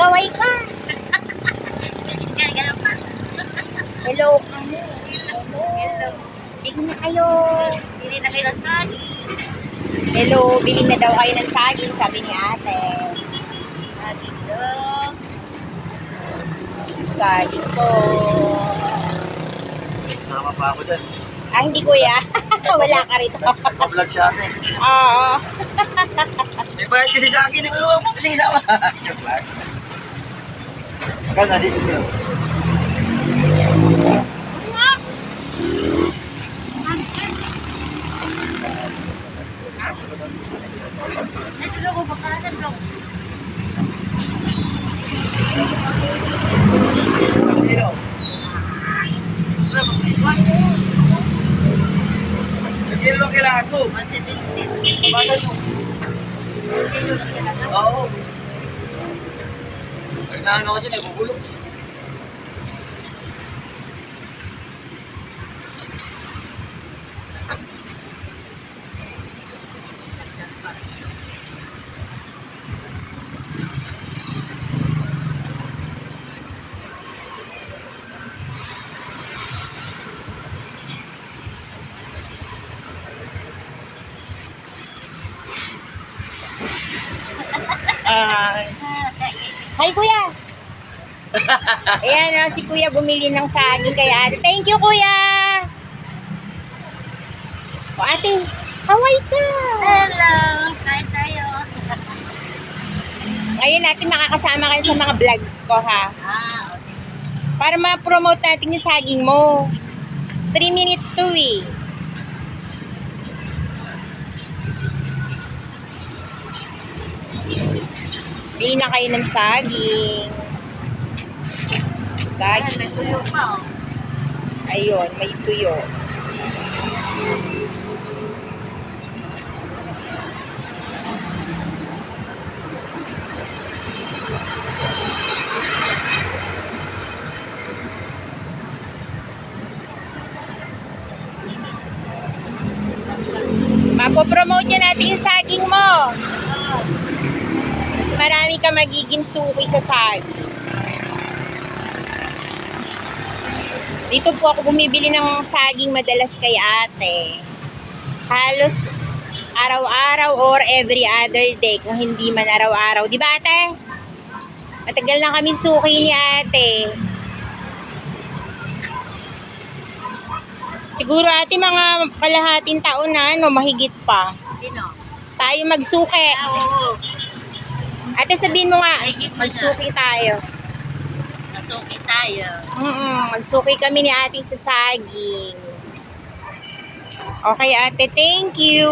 Kaway ka. Hello. Hello. Bigyan na kayo. Hindi na kayo nasali. Hello, bilhin na daw kayo ng saging, sabi ni ate. Saging daw. Saging po. Sama pa ako dyan. Ah, hindi kuya. Wala ka rito. Nagpa-vlog siya ate. Oo. May bayad kasi sa akin. Huwag mo kasi isama. Joke lang. Kasi dito siya. Hello. Sa kilo lang kailangan ko. Bakit mo? Oo. Kailangan ako kasi nagugulong. Hi kuya. Ayan si kuya bumili ng saging kay ate. Thank you kuya. O ate, kaway ka. Hello. Kain tayo. Ngayon natin makakasama kayo sa mga vlogs ko ha. Okay. Para ma-promote natin yung saging mo. 3 minutes to eh. Bili na kayo ng saging. Ayan, may Saging. tuyo pa oh. Ayun, may tuyo. Mapopromote niya natin yung saging mo. Mas marami ka magiging suki sa saging. Dito po ako bumibili ng saging madalas kay ate. Halos araw-araw or every other day kung hindi man araw-araw. Di ba ate? Matagal na kami suki ni ate. Siguro ate mga kalahating taon na ano, mahigit pa. Sino? Tayo magsuki. Oo. Ate sabihin mo nga, Mahigit pa magsuki tayo. Nasuki tayo. Magsuki kami ni ate sa saging. Okay ate, thank you.